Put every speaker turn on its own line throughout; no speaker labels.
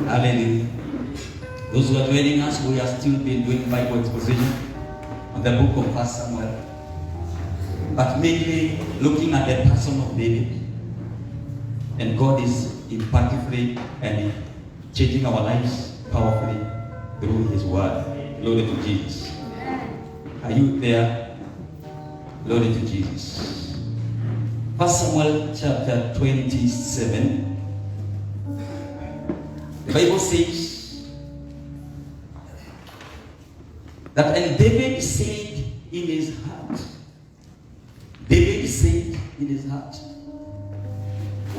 Hallelujah. Those who are joining us, we are still been doing Bible exposition on the book of 1 Samuel, but mainly looking at the person of David. And God is impactfully and changing our lives powerfully through His Word. Glory to Jesus. Are you there? Glory to Jesus. 1 Samuel chapter 27. The Bible says that, and David said in his heart. David said in his heart.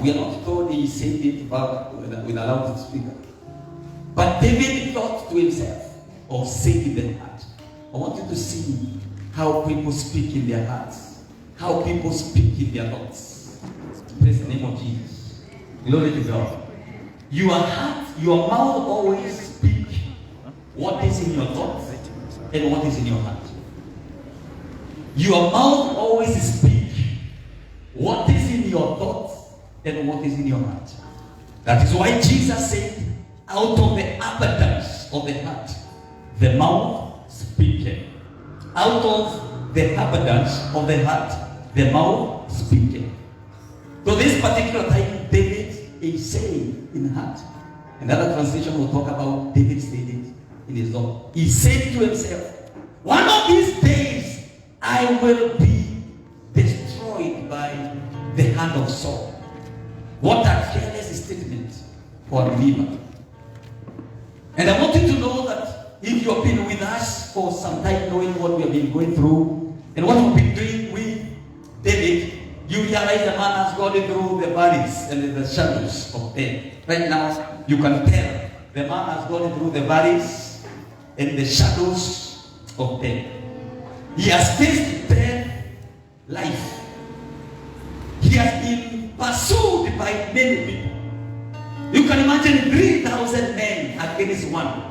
We are not told he said it with a loud speaker. But David thought to himself, or said in their heart. I want you to see how people speak in their hearts. How people speak in their thoughts. Praise the name of Jesus. Glory to God. Your heart, your mouth always speak what is in your thoughts and what is in your heart. Your mouth always speak what is in your thoughts and what is in your heart. That is why Jesus said, out of the abundance of the heart, the mouth speaketh. Out of the abundance of the heart, the mouth speaketh. So this particular time, David is saying in heart. Another translation will talk about David said it in his thought. He said to himself, one of these days I will be destroyed by the hand of Saul. What a careless statement for a believer. And I want you to know that if you have been with us for some time, knowing what we have been going through and what we've been doing with David, you realize the man has gone through the valleys and the shadows of death. Right now, you can tell the man has gone through the valleys and the shadows of death. He has faced death, life. He has been pursued by many people. You can imagine 3,000 men against one.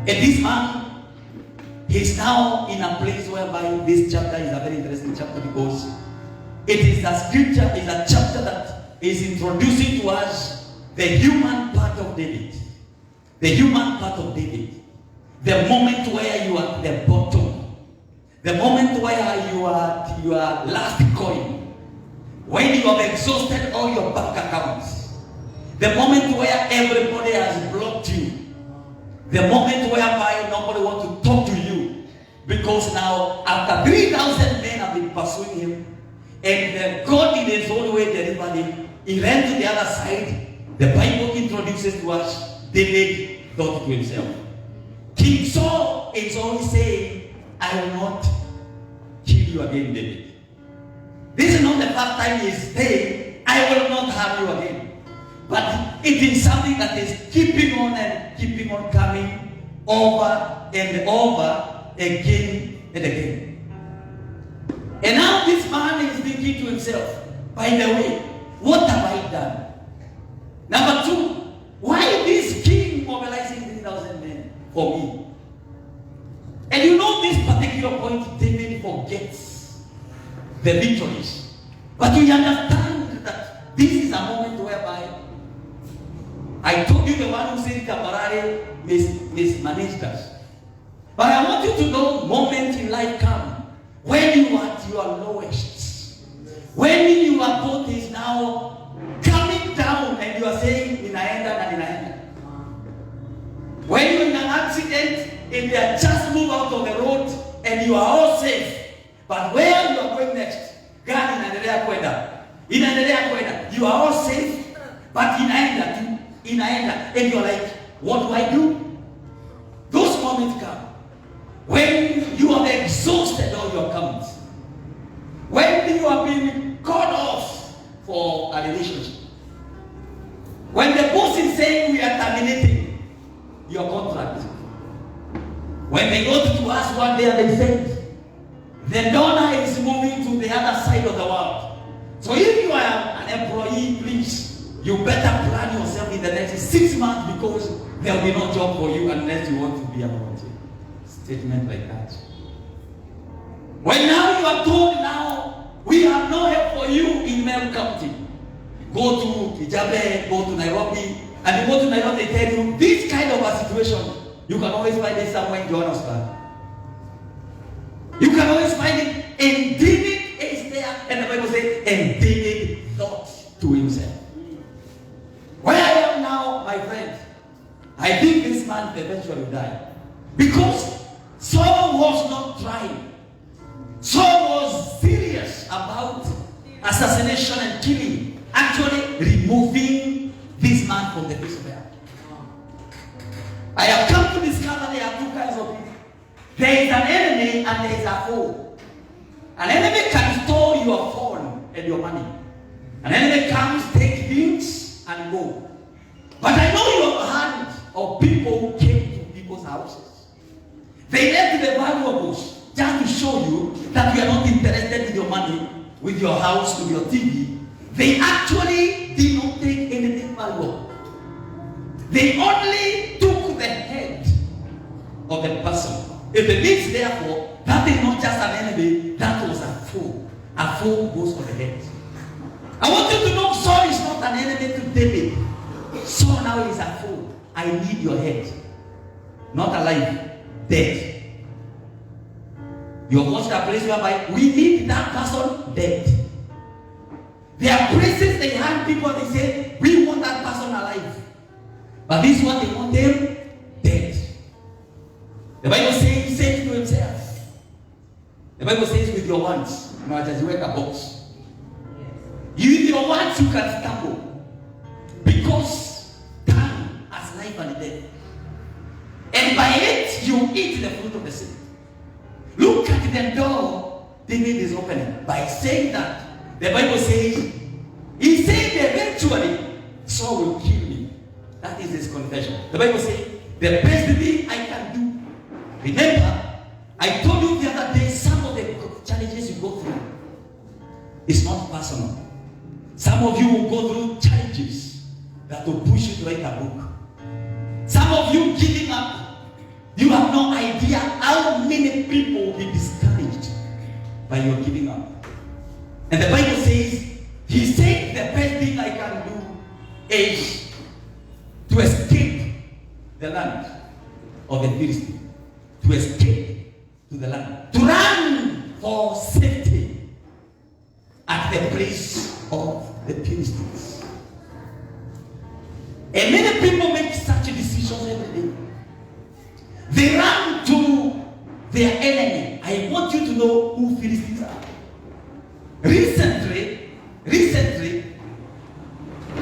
And this man, he's now in a place whereby this chapter is a very interesting chapter, because it is a scripture, is a chapter that is introducing to us the human part of David. The human part of David. The moment where you are at the bottom. The moment where you are at your last coin. When you have exhausted all your bank accounts. The moment where everybody has blocked you. The moment whereby nobody wants to talk to you. Because now, after 3,000 men have been pursuing him, and God in his own way delivered him, he ran to the other side. The Bible introduces to us, David thought to himself. King Saul is always saying, I will not kill you again, David. This is not the first time he is saying, I will not have you again. But it is something that is keeping on and keeping on coming over and over again and again. And now this man is thinking to himself, by the way, what have I done? Number two, why this king mobilizing 3,000 men for me? And you know this particular point, David forgets the victories. But you understand that this is a moment whereby I told you the one who said temporary mismanaged us. But I want you to know moments in life come when you are at your lowest. When your boat is now coming down and you are saying, inaenda na inaenda. When you're in an accident and they are just moved out of the road and you are all safe. But where you are going next, gari inaendelea kwenda. Inaendelea kwenda. You are all safe, but inaenda tu. Inaenda. And you're like, what do I do? Those moments come. When you have exhausted all your accounts. When you have been cut off for a relationship. When the boss is saying we are terminating your contract. When they go to us one day and they say, the donor is moving to the other side of the world. So if you are an employee, please, you better plan yourself in the next 6 months, because there will be no job for you unless you want to be a volunteer. Statement like that. When now you are told now, we have no help for you in Meru County. Go to Kijabe, go to Nairobi, And you go to Nairobi, they tell you, this kind of a situation, you can always find it somewhere in Johannesburg. You can always find it, and David is there, and the Bible says, and David thought to himself, where I am now, my friend, I think this man eventually will die. Because Saul was not trying. Saul was serious about assassination and killing, actually removing this man from the face of the earth. I have come to discover there are two kinds of people. There is an enemy and there is a foe. An enemy can store your phone and your money. An enemy comes, take things, and go. But I know you have heard of people who came to people's houses. They left the valuables just to show you that you are not interested with your money, with your house, with your TV. They actually did not take anything valuable. They only took the head of the person. If it means therefore, that is not just an enemy, that was a foe. A foe goes for the head. I want you to know Saul is not an enemy to David. Saul now is a foe. I need your head. Not alive, dead. You have watched a place whereby we need that person dead. There are places they have people, they say, we want that person alive. But this one, they want them dead. The Bible says, he said to himself. The Bible says, with your wants, you know, just work a box. You with your wants, you can stumble. Because time has life and death. And by it, you eat the fruit of the seed. Look at the door David is opening. By saying that, the Bible says, he said eventually, Saul will kill me. That is his confession. The Bible says, the best thing I can do. Remember, I told you the other day, some of the challenges you go through, it's not personal. Some of you will go through challenges that will push you to write a book. Some of you giving up. You have no idea how many people will be discouraged by your giving up. And the Bible says, he said the best thing I can do is to escape the land of the Philistines. To escape to the land. To run for safety at the place of the Philistines. And many people make such decisions every day. They run to their enemy. I want you to know who Philistines are. Recently,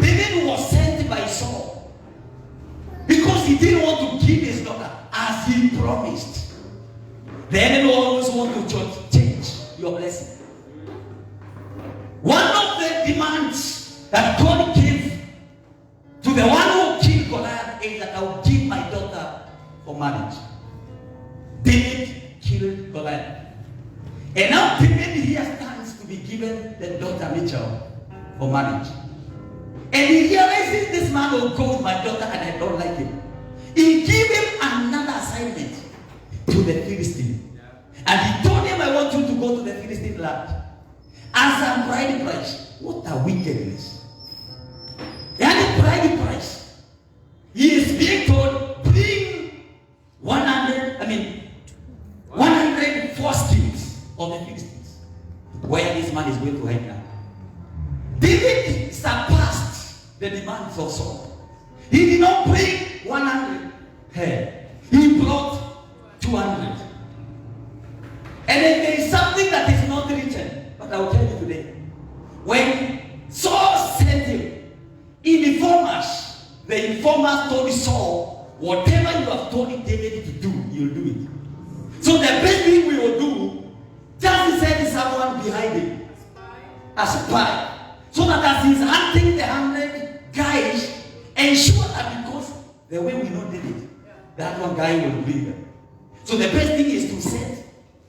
David was sent by Saul because he didn't want to kill his daughter as he promised. The enemy always wants to change your blessing. One of the demands that God gave to the one who killed Goliath is that I will give my daughter for marriage. David killed Goliath. And now David here stands to be given the daughter Michal for marriage. And he realizes this man will go with my daughter and I don't like him. He gave him another assignment to the Philistine. And he told him, I want you to go to the Philistine land as a bride price. What a wickedness. He had a bride price. He is being told, bring 100 foreskins of the Philistines. Where this man is going to hide now. David surpassed the demands of Saul. He did not bring 100 hair. He brought 200. And then there is something that is not written, but I will tell you today. When Saul sent him, the informers told Saul, whatever you have told David to do, you'll do it. So the best thing we will do, just send someone behind him, a spy. So that as he's hunting the 100 guys, ensure that because the way we know David, that one guy will bring them. So the best thing is to set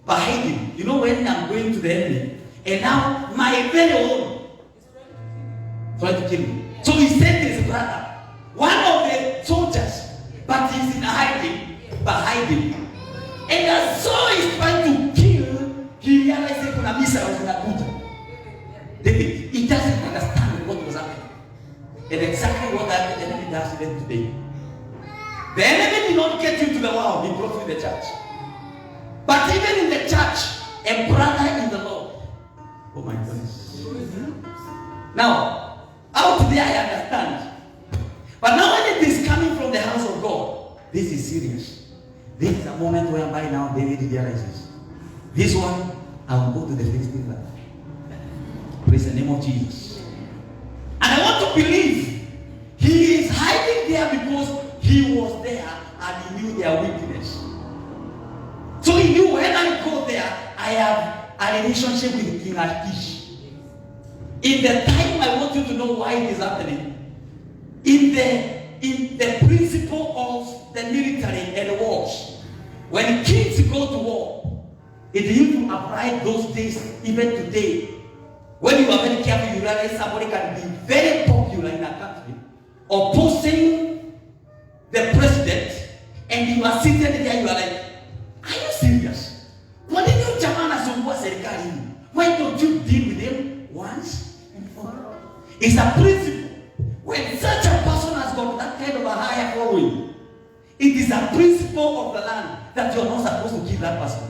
behind him. You know, when I'm going to the enemy, and now my very own trying to kill me. So he sent his brother, one of the soldiers, but he's in hiding behind him. And as Saul is trying to kill, he realized kuna misa was in Abuja. David, he doesn't understand what was happening. And exactly what that the enemy does even today. The enemy did not get you to the world, he brought you to the church. But even in the church, a brother in the Lord. Oh my goodness. Now, out there I understand. But now when it is coming from the house of God, this is serious. This is a moment whereby now David realizes, this one, I will go to the Philistine land. Praise the name of Jesus. And I want to believe he is hiding there because he was there and he knew their weakness. So he knew when I go there, I have a relationship with King Achish. In the time I want you to know why it is happening. In the principle of the military and wars, when kings go to war, it used to apply those days even today. When you are very careful, you realize somebody can be very popular in a country, opposing the president, and you are seated there, you are like, are you serious? Why don't you deal with him once and for all? It's a principle. When such a person has got that kind of a higher following, it is a principle of the land that you are not supposed to kill that person.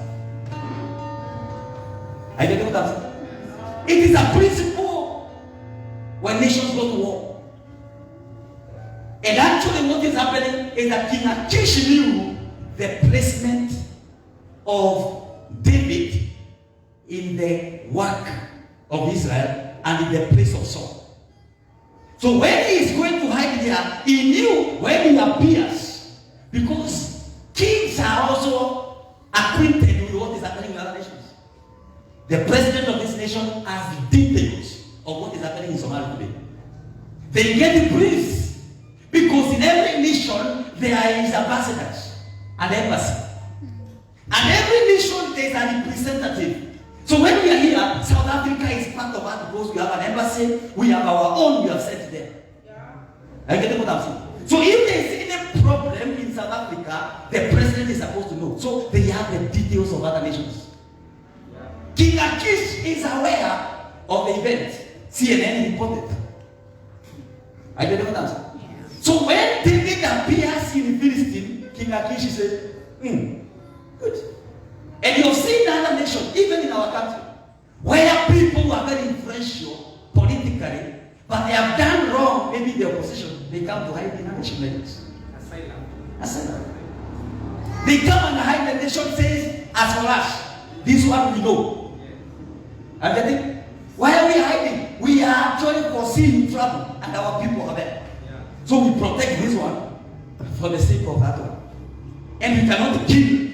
I don't know what I'm saying. It is a principle when nations go to war. And actually what is happening is that King Achish knew the placement of David in the work of Israel and in the place of Saul. So when he is going to hide there, he knew when he appears, because kings are also acquainted with what is happening in other nations. The president of this nation has details of what is happening in Somalia today. They get the briefs, because in every nation there is ambassadors and embassy. And every nation there is a representative. So when we are here, South Africa is part of us because we have an embassy, we have our own, we have sent there. Yeah. I get what I'm saying. So if there is any problem in South Africa, the president is supposed to know. So they have the details of other nations. Yeah. King Achish is aware of the event. CNN reported. I get what I'm saying. Yeah. So when David appears in Philistine, King Achish said, good. And you have seen other nations, even in our country, where people are very influential politically, but they have done wrong, maybe the opposition, they come to hide in a nation like this. Asylum. They come and hide the nation, says, as for us, this one we know. I'm getting? Why are we hiding? We are actually foreseeing trouble, and our people are there. Yeah. So we protect this one for the sake of that one. And we cannot kill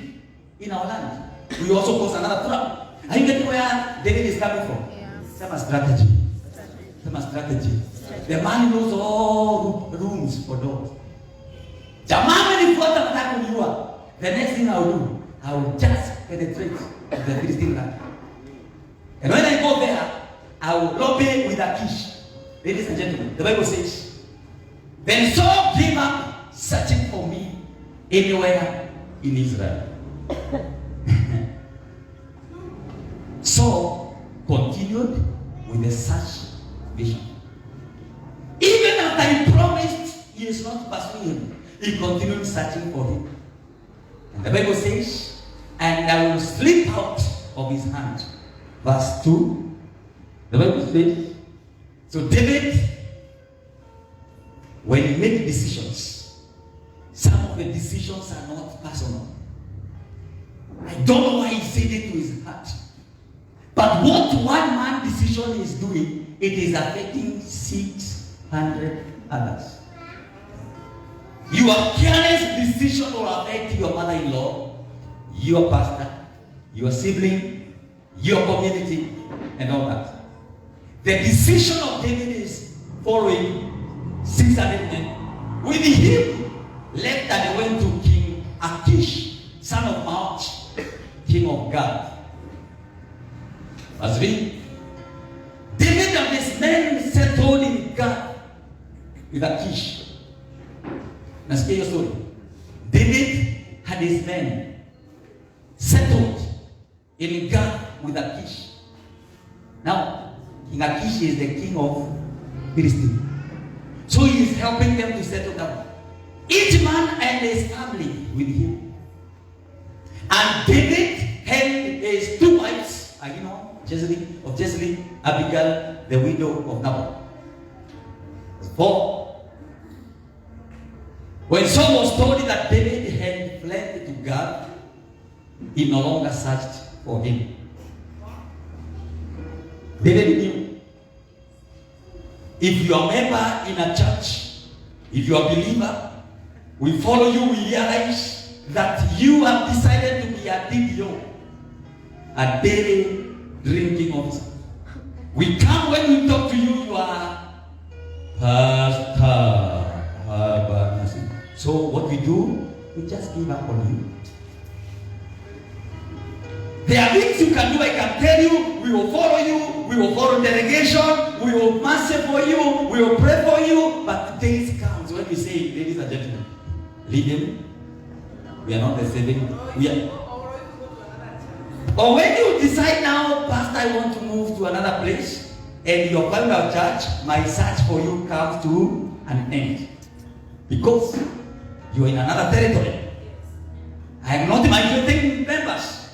in our land. We also cause another trouble. Are you getting where David is coming from? Yeah. Some strategy. Some strategy. The man knows all rooms for dogs. The next thing I will do, I will just penetrate the Philistine land. And when I go there, I will lobby with Achish. Ladies and gentlemen, the Bible says, then Saul gave up searching for me anywhere in Israel. Saul continued with the search mission. Even after he promised he is not pursuing him, he continued searching for him. And the Bible says, and I will slip out of his hand. Verse 2. The Bible says, so David, when he made decisions, some of the decisions are not personal. I don't know why he said it to his heart. But what one man decision is doing, it is affecting 600 others. Your careless decision will affect your mother-in-law, your pastor, your sibling, your community, and all that. The decision of David is following 600 men. With him, left and went to King Achish, son of Maach, king of Gath. Verse 3. David and his men settled in Gath with Achish. Let's hear your story. David had his men settled in Gath with Achish. Now, King Achish is the king of Philistine. So So he is helping them to settle down. Each man and his family with him. And David had his 2 wives, Jezebel, Abigail, the widow of Nabal. 4. When Saul was told that David had fled to God, he no longer searched for him. David knew. If you are a member in a church, if you are a believer, we follow you, we realize that you have decided to be a DDO, a daily drinking officer. We come when we talk to you, you are pastor. So what we do, we just give up on you. There are things you can do. I can tell you, we will follow you, we will follow delegation, we will master for you, we will pray for you. But days comes when we say, ladies and gentlemen, leave him. We are not the saving. We are. Or when you decide now, Pastor, I want to move to another place, and your final church, my search for you comes to an end. Because you are in another territory. I am not migrating members.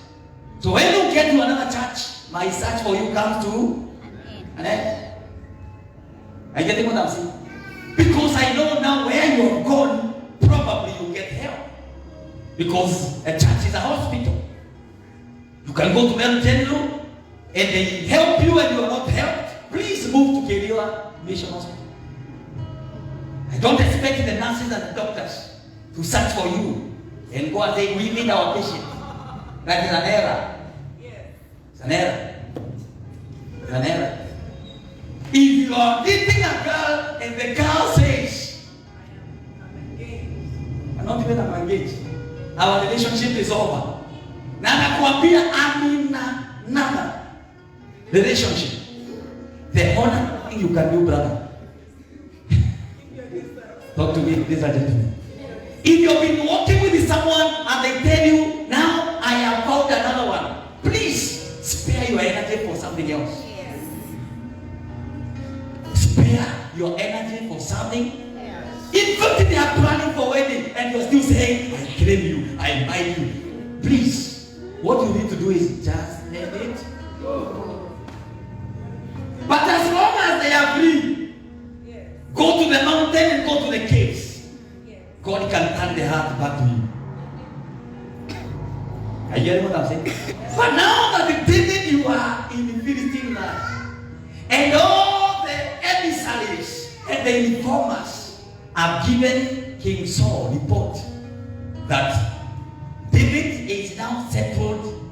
So when you get to another church, my search for you comes to an end. Are you getting what I'm saying? Because I know now where you have gone, probably you get help. Because a church is a hospital. You can go to Mel General and they help you and you are not helped. Please move to Kerewa Mission Hospital. I don't expect the nurses and the doctors to search for you and go and say, we need our patient. That is an error. It's an error. It's an error. If you are dating a girl and the girl says, I'm not even engaged. Our relationship is over. Na nakwambia amina nada. Relationship. The only thing you can do, brother. Talk to me, ladies and gentlemen. If you've been walking with someone and they tell you, now I have found another one, please spare your energy for something else. Yes. Spare your energy for something. Yes. In fact, they are planning for wedding and you're still saying, I claim you, I invite you. Please, what you need to do is just let it go. But as long as they are free, yes, go to the mountain and go to the caves. God can turn the heart back to you. Are you hearing what I'm saying? But now that the David, you are in the Philistine land, and all the emissaries and the informers have given King Saul report that David is now settled.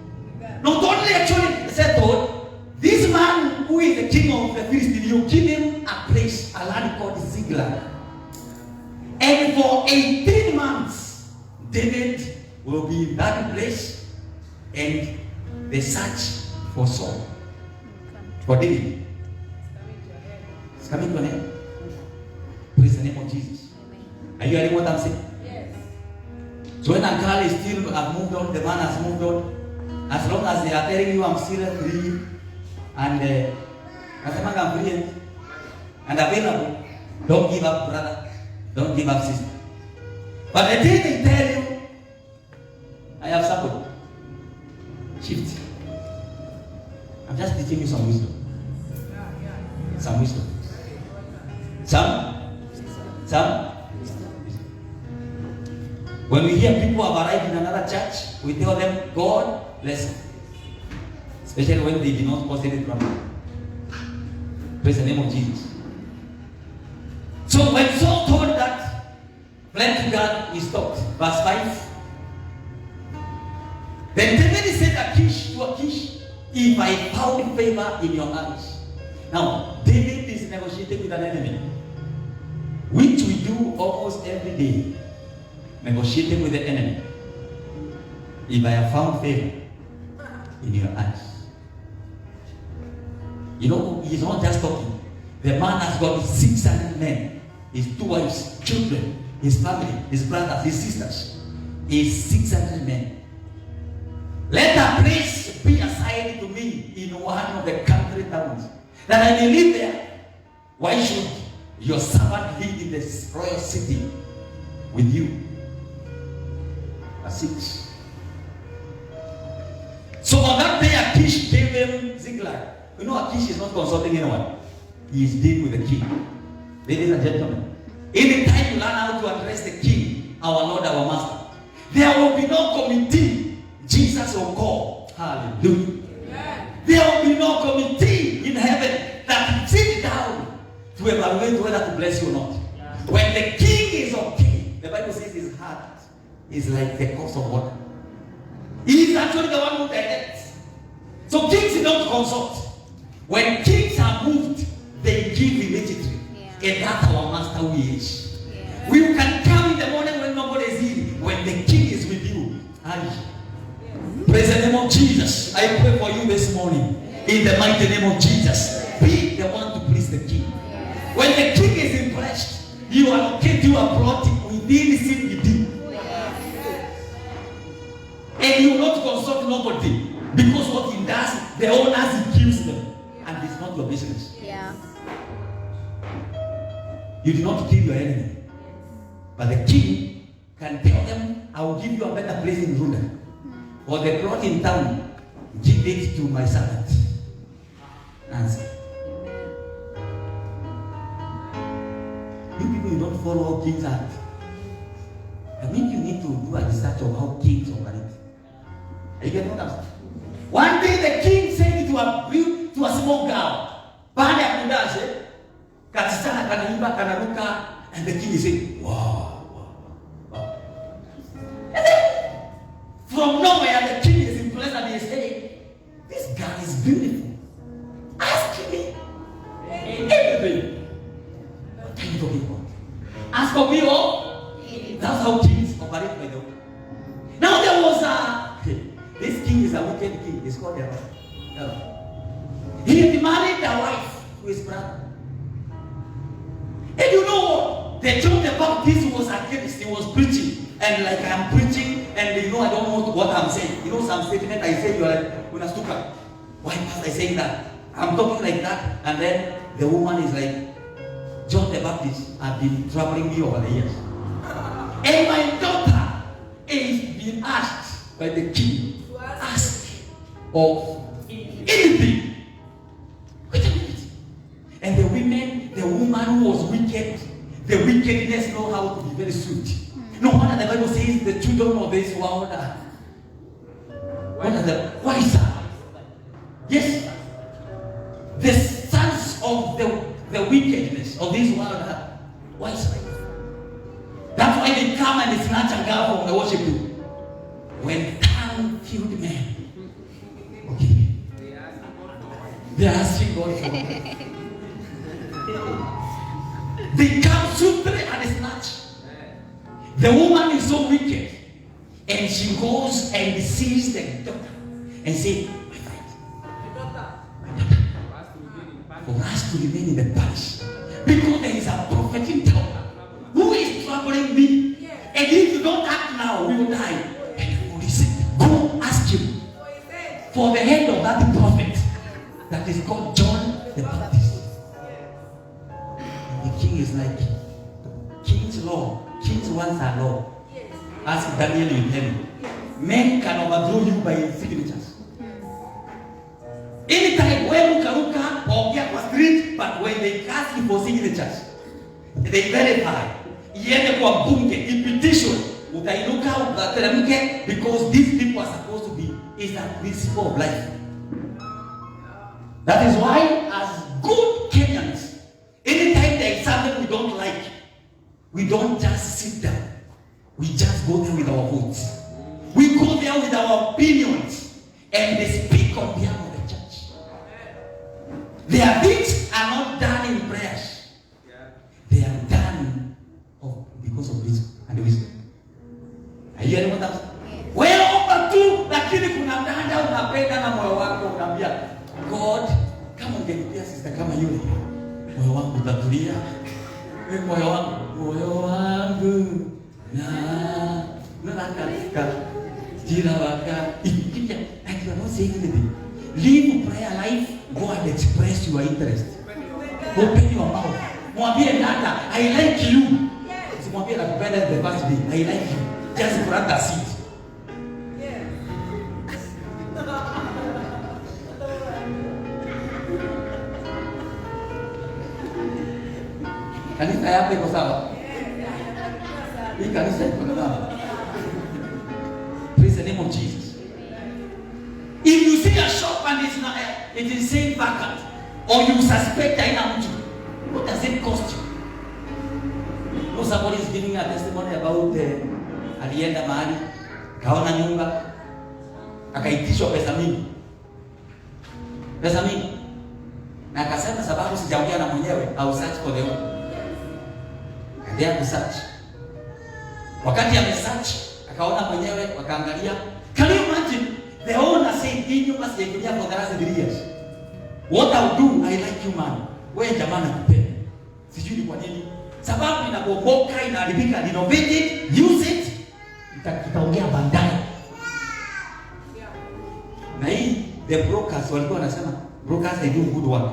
Not only actually settled, this man who is the king of the Philistines, you give him a place, a land called Ziklag. And for 18 months, David will be in that place and the search for Saul. For David. It's coming to an end. Praise the name of Jesus. Are you hearing what I'm saying? Yes. So when a girl is still moved on, the man has moved on, as long as they are telling you I'm still free and I'm free and available, don't give up, brother. Don't give up, sister. But the day they tell you, I have somebody, shift. I'm just teaching you some wisdom. Some wisdom. Some. When we hear people have arrived in another church, we tell them, God bless them. Especially when they did not post it from. Praise the name of Jesus. So when Saul told that, fled to God, he stopped. Verse 5. Then David said to Achish, if I found favor in your eyes. Now, David is negotiating with an enemy, which we do almost every day. Negotiating with the enemy. If I have found favor in your eyes. You know, he's not just talking. The man has got 600 men. His 2 wives, children, his family, his brothers, his sisters. His 600 men. Let a place be assigned to me in one of the country towns, that I may live there. Why should Your servant lived in this royal city with you. Verse 6. So on that day, Achish gave him Ziklag. You know, Achish is not consulting anyone. He is dealing with the king. Ladies and gentlemen, anytime you learn how to address the king, our Lord, our Master, there will be no committee. Jesus will call. Hallelujah. Yeah. There will be no committee in heaven that will sit down to evaluate whether to bless you or not. Yeah. When the king is okay, the Bible says his heart is like the course of water. He is actually the one who directs. So kings don't consult. When kings are moved, they give immediately. Yeah. And that's our master who is. Yeah. We can come in the morning when nobody is in. When the king is with you. Yeah. Praise the name of Jesus. I pray for you this morning. In the mighty name of Jesus. Be the one to please the king. Yeah. When the king is impressed, you allocate your plot within CBD. And you will not consult nobody. Because what he does, the owners, he kills them. And it's not your business. Yeah. You do not kill your enemy. But the king can tell them, I will give you a better place in Runda. Or the plot in town, give it to my servant. Answer. You people, you don't follow King's Act. I mean, you need to do a research of how kings operate. You get what I'm saying? One day the king said to a small girl, baada ya kudashe, kasichana kanaimba kanaruka, and the king is saying, wow. And then, from nowhere, the king is impressed and he is saying, this girl is beautiful. Ask me everything. What are you talking about? Ask for me all. That's how kings operate, by the way. Now there was this king is a wicked king. He's called Herod. He had married a wife to his brother. And you know what? The John the Baptist was against. He was preaching. And like I'm preaching, and you know I don't know what I'm saying. You know some statement I say, you're like, Unastuka. Why was I saying that? I'm talking like that. And then the woman is like, John the Baptist have been troubling me over the years. And my daughter is being asked by the king. Ask of anything. Wait a minute. And the woman who was wicked, the wickedness know how to be very sweet. No wonder the Bible says the children of this world are wiser. Yes. The sons of the wickedness of this world are wiser. That's why they come and they snatch a girl from the worship room. When killed men. Okay. They are asking God for help. They come swiftly and snatch. The woman is so wicked. And she goes and sees the doctor and says, my daughter, for us to remain in the parish. Because there is a prophet in town who is troubling me. And if you don't act now, we will die. Go ask him for the head of that prophet that is called John the Baptist. And the king is like, king's law, king's ones are law. Ask Daniel in heaven. Men can overthrow you by signatures. Anytime when Ukaruka or get was street, but when they ask you for signatures, they verify. Yende kwa bunge, in petition. Because these people are supposed to be is that principle of life. That is why, as good Kenyans, anytime there is something we don't like, we don't just sit down. We just go there with our votes. We go there with our opinions and they speak on behalf of the church. Their things are not done in prayers. They are done because of wisdom and wisdom. Hiyo what I'm saying. Wewe omba tu lakini kuna mdada unapenda na moyo wako unaambia God, kama ungenipia sister kama yule, moyo wangu utatulia. Wewe moyo wangu na katika jina waka ikija and you are not saying anything. Live prayer life, go and express your interest. Open your mouth. Mwambie nani I like you. Usimwambie nakupenda the first day. I like you. Just plant a seed. Kanisa yako iko sawa? Hii kanisa iko sawa? Praise the name of Jesus. If you see a shop and it is saying vacant, or you suspect haina mtu, what does it cost you? No, somebody is giving a testimony about alienda mahali kaona nyumba akaitishwa pesa mingi na akasema sababu sijaongea na mwenyewe au search for the owner. And they search. Wakati amesearch akaona mwenyewe, wakaangalia. Can you imagine the owner saying hii nyumba sijaingia for the last 3 years. What I'll do, I like you man. Wewe jamaa nakupenda. Sijui kwa nini. Sababu inabomoka, inaharibika, renovate it, use it. Tutaongea baadaye. Na hii the brokers walikuwa wanasema brokers they do good work.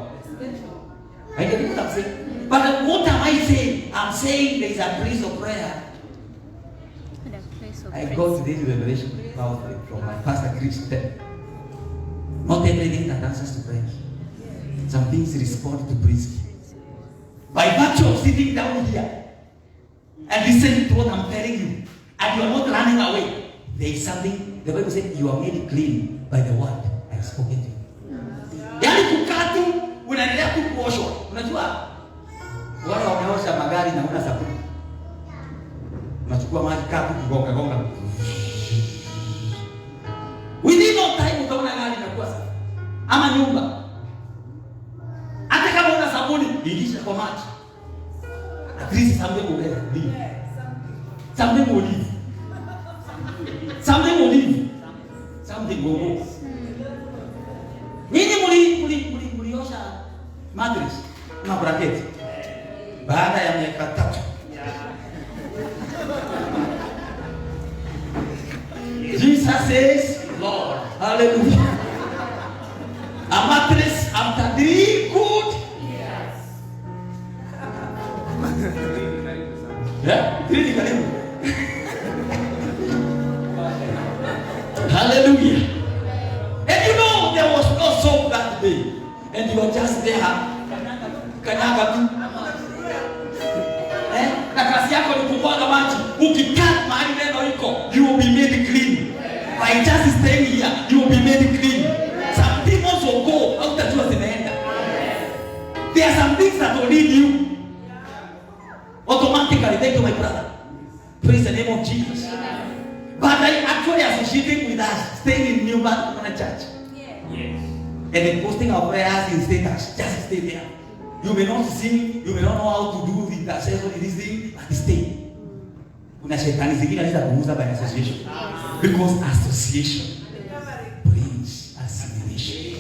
I get what I'm saying. But what am I saying? I'm saying there is a place of prayer. I got this revelation from my pastor Christian. Not everything that answers to prayer. Some things respond to praise. By virtue of sitting down here and listening to what I'm telling you, and you are not running away, there is something. The Bible said you are made clean by the word I have spoken to you. Yani kukaa tu unaendelea kuoshwa. Unajua wale wanaosha magari na una sabuni. Unachukua maji kapu kigonga. Within no time utaona gari inakuwa safi. Ama nyumba. Hata kama una sabuni, ilisha kwa maji. At least something will leave. Something will leave. Something will leave. Something will go. Nini muliosha mattress na bracket baada ya miaka 3. Jesus says, Lord, hallelujah. A mattress after 3 good years. Yeah, 3 karibu. Hallelujah. And you know there was no soap that day. And you were just there. Kanyaga tu. Na kazi yako ni kumwaga maji. Ukikaa mahali neno liko, you will be made clean. By just staying here, you will be made clean. Some demons will go out that you are zimeenda. There are some things that will lead you. Automatically, thank you my brother. Praise the name of Jesus. But I actually associating with us, staying in New Barcelona Church. Yes. And then posting our prayers in status. Just stay there. You may not sing, you may not know how to do the intercession in this thing, but stay. Kuna shetani zingine anaweza kuuza by association. Because association brings assimilation.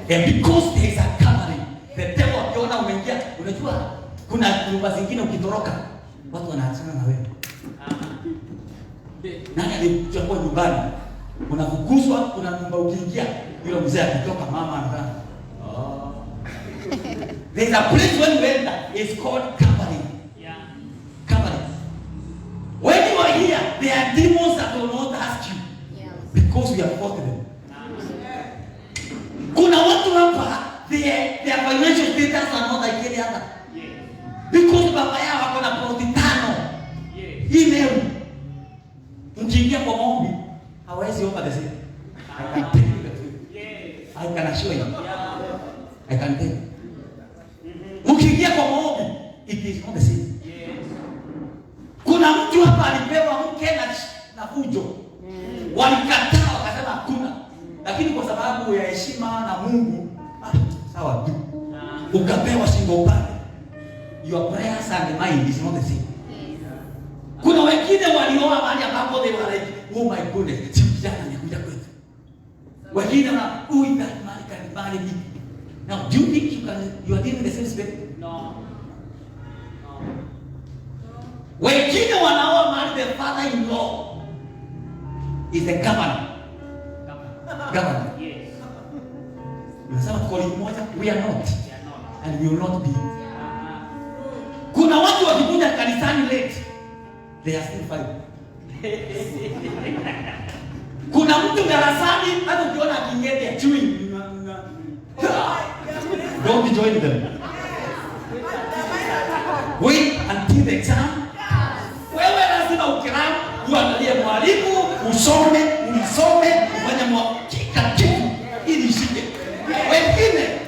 And because there is a covering, the devil akiona umeingia, unajua kuna nyumba zingine ukitoroka, watu wanaachana na wewe. Nani alikuchukua nyumbani? Unafukuzwa, kuna nyumba ukiingia, yule mzee akitoka mama anataka. There's a place when you enter, it's called covering. Yeah. Covering. When you are here, there are demons that will not ask you. Yeah. Because we have fought them. Kuna watu hapa, their financial status are not like any other. Yeah. Because baba yao wako na ploti 5. Yeah. Hii leo mkiingia kwa maombi, hawezi omba the same. I can tell you the truth. Yeah. I can assure you. Yeah. I can tell you. Ukiingia kwa maombi, it is not the same. Yes. Kuna mtu hapa alipewa mke na fujo. Walikataa wakasema hakuna. Lakini kwa sababu ya heshima na Mungu, sawa tu. Ukapewa shingo upande. Your prayers and mind is not the same. Kuna wengine walioa mahali ambapo they were like, oh my goodness, si kijana anakuja kwetu. Wengine na that man can marry me. Now, do you think you are dealing with the same spirit? No. Wengine wanaoa mahali the father-in-law is the governor. Governor. Yes. Unasema kwa moja, we are not. And we will not be. Kuna watu wakikuja kanisani late, they are still fighting. Kuna mtu darasani hata ukiona akingete chewing. Don't join them. Wait until the exam. Wewe lazima ukiramu, uangalie mwalimu, usome, ufanye mwakika kitu ili shike. Wengine,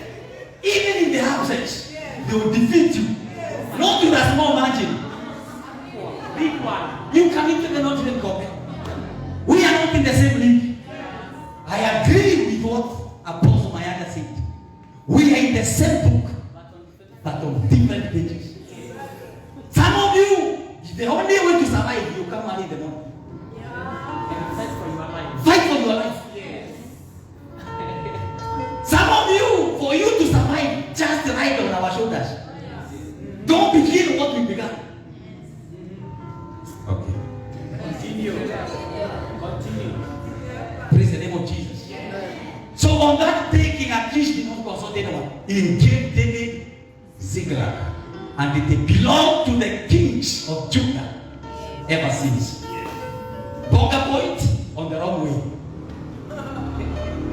even in the houses, they will defeat you. Not with a small margin. Big one. You can even not even compare. We are not in the same league. I agree with what Apostle Mayanda said. We are in the same book, but on different pages. Some of you, the only way to survive, you come early in the morning. Fight for your life. Fight for your life. Yes. Some of you, for you to survive, just ride on our shoulders. Don't begin what we began. Okay. Continue. Praise the name of Jesus. So on that day, King Achish did not consult anyone. He gave David Ziklag, and it belonged to the kings of Judah ever since. Boga point on the wrong way.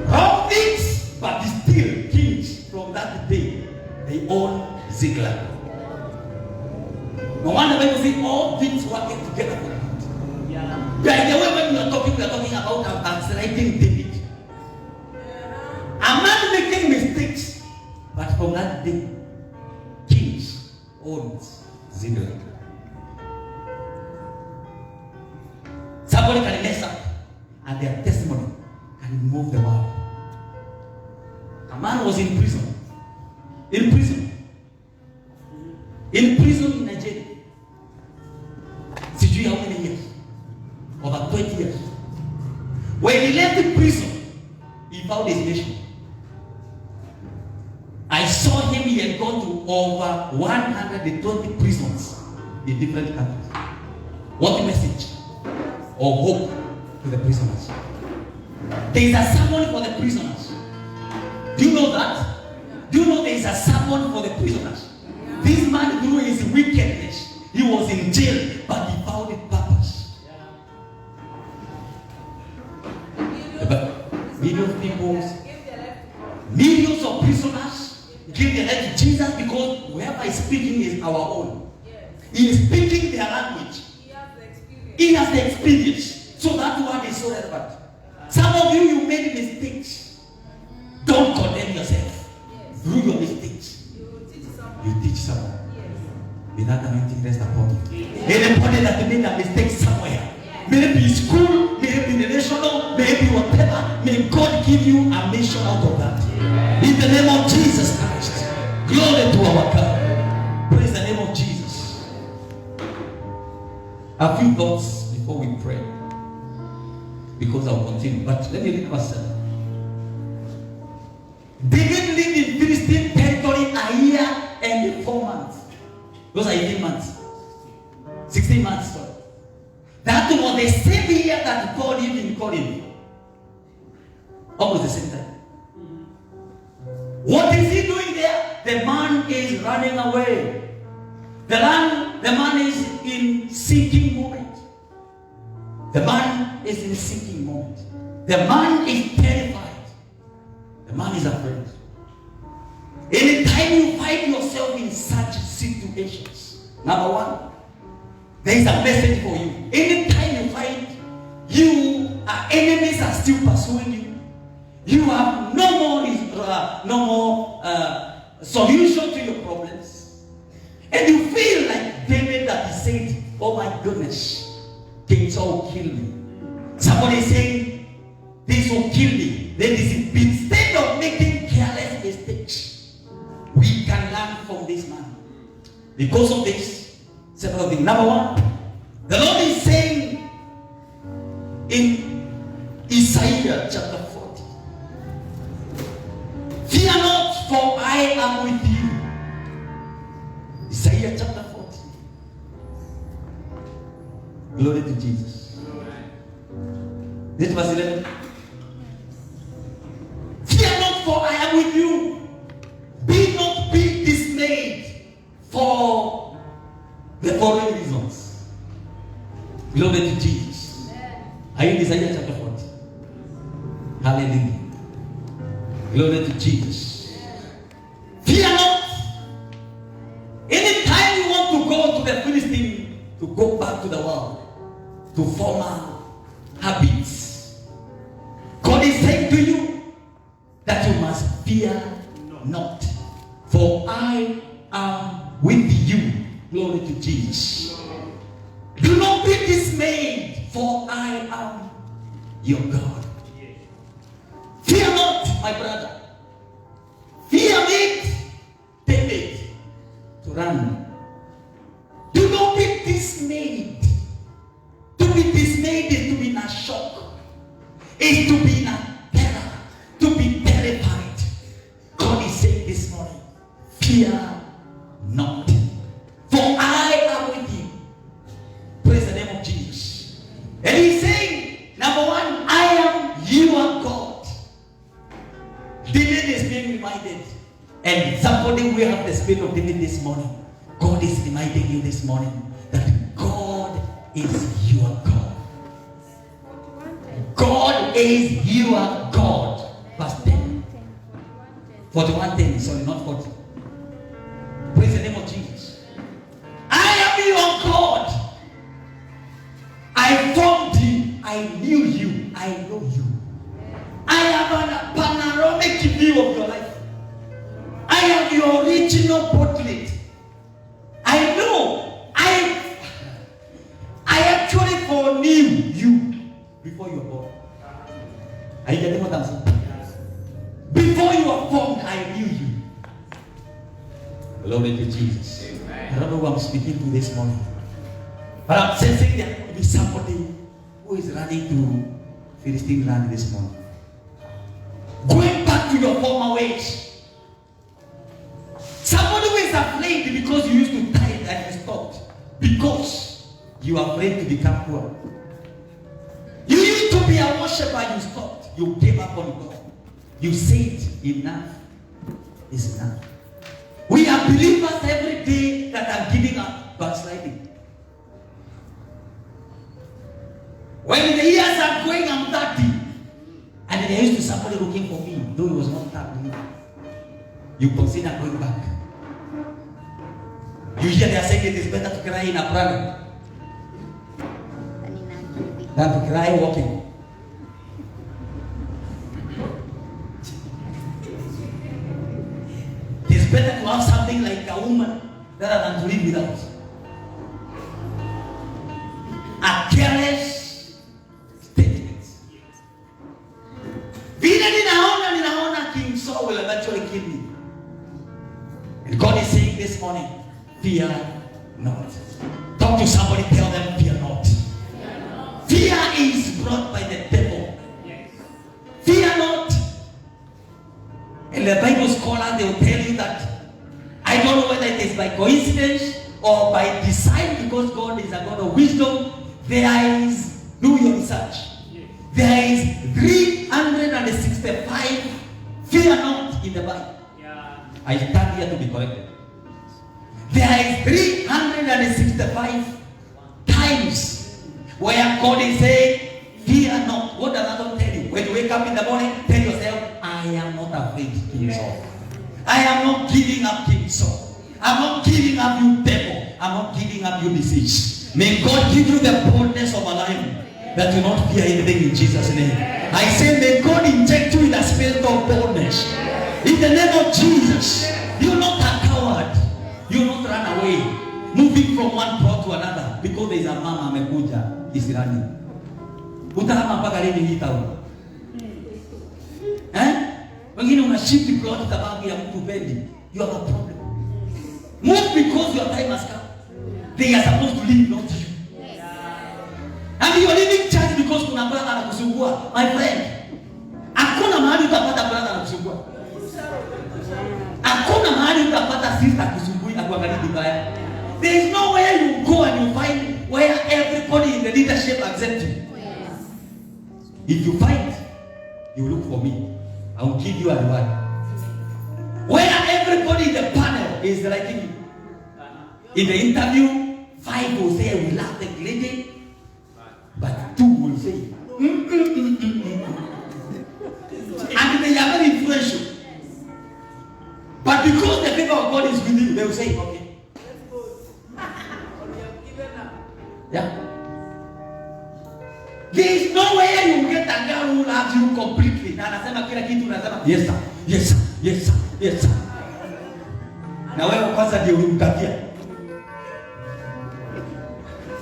Wrong things, but still kings from that day. They own Ziklag. No wonder when you see all things working together for good. Yeah. By the way, when we are talking about backsliding David. A man making mistakes, but from that day, kings owned Ziklag. Somebody can mess up, and their testimony can move the world. A man was in prison. In prison in Nigeria. Did you how many years? Over 20 years. When he left the prison, he found his nation. I saw him, he had gone to over 120 prisons in different countries. What message or hope to the prisoners? There is a sermon for the prisoners. Do you know that? Do you know there is a sermon for the prisoners? This man, through his wickedness, he was in jail, but he found it purpose. Millions of prisoners give their life to Jesus because whoever is speaking is our own. He is speaking their language. He has the experience. So that word is so relevant. Some of you made mistakes. Don't condemn yourself. Through your mistakes, you teach someone. May that anointing rest upon you. Anybody that made a mistake somewhere, maybe in school, maybe in the national, maybe whatever, may God give you a mission out of that. In the name of Jesus Christ. Glory to our God. Praise the name of Jesus. A few thoughts before we pray, because I'll continue. But let me read verse 7. David lived in Philistine territory a year and 4 months. Those are 18 months. 16 months, sorry. That was the same year that Paul lived in Corinth. Almost the same time. What is he doing there? The man is running away. The man is in seeking moment. The man is in seeking moment. The man is terrified. The man is afraid. Anytime you find yourself in such situations, number one, there is a message for you. Anytime you find our enemies are still pursuing you, you have no more solution to your problems, and you feel like David that he said, "Oh my goodness, King Saul will kill me." Somebody is saying, "This will kill me." Then instead of making careless mistakes, we can learn from this man. Because of this, several things. Number one, the Lord is saying in Isaiah chapter 40, "Fear not, for I am with you." Isaiah chapter 40. Glory to Jesus. This verse 11. "Fear not, for I am with you. Be not dismayed." For the following Glory to Jesus. Are you in Isaiah chapter 40? Hallelujah. Glory to Jesus. Fear not. Anytime you want to go to the Philistine, to go back to the world, to former habits, God is saying to you that you must fear not. For I am with you. Glory to Jesus. Do not be dismayed, for I am your God. Fear not, my brother. Fear it, David, to run. Do not be dismayed. To be dismayed is to be in a shock. Is to be in a terror. To be terrified. God is saying this morning, fear not. For I am with you. Praise the name of Jesus. And he's saying, number one, I am your God. David is being reminded. And somebody will have the spirit of David this morning. God is reminding you this morning that God is your God. God is your God. Verse 10. 41:10. Sorry, not 40. Praise the name of Jesus. I am your God. I formed you. I knew you. I know you. I have a panoramic view of your life. I have your original portrait. I know. I actually foreknew you before you were born. Are you getting what I'm saying? Before you were formed, I knew you. Glory to Jesus. Amen. I don't know who I'm speaking to this morning, but I'm sensing there could be somebody who is running to Philistine land this morning, going back to your former ways. Somebody who is afraid because you used to tithe and you stopped, because you are afraid to become poor. You used to be a worshiper, you stopped. You gave up on God. You said enough is enough. We are believers every day that are giving up, backsliding. When the years are going, I'm 30. And there used to somebody looking for me, though he was not that big. You consider going back. You hear they are saying it is better to cry in a prayer than to cry walking. It is better to have something like a woman rather than to live without. A careless statement. Vile ninaona King Saul will eventually kill me. And God is saying this morning, fear not. Talk to somebody, tell them, fear not. Fear is brought by the devil. Fear not. And the Bible scholars, they will tell you that, I don't know whether it is by coincidence or by design, because God is a God of wisdom. There is, do your research. There is 365 fear not in the Bible. I stand here to be corrected. There is 365 times where God is saying, fear not. What does that tell you? When you wake up in the morning, tell yourself, I am not afraid, King Saul. I am not giving up, King Saul. I'm not giving up, you devil. I'm not giving up, you disease. May God give you the boldness of a lion that you not fear anything in Jesus' name. I say, may God inject you with a spirit of boldness. In the name of Jesus, you're not a coward. You not run away, moving from one plot to another because there is a mama amekuja is running. Utahama mpaka lini hii town? Wengine una shift plot sababu ya mtu pendi. You have a problem. Move because your time has come. They are supposed to leave, not you. And you are leaving church because kuna brother anakusumbua. My friend, hakuna mahali utapata brother anakusumbua. Hakuna mahali utapata sister kusumbui akuangalia vibaya. There is nowhere you go and you find where everybody in the leadership accepts you. If you fight, you look for me. I will give you a reward. Where everybody in the panel is liking you. In the interview, 5 will say, we love the lady. say okay. Yeah. There is no way you get a girl who loves you completely. Na anasema kila kitu unasema yes sir, yes sir, yes sir, yes sir. Na wewe kwanza ndio ulimtakia.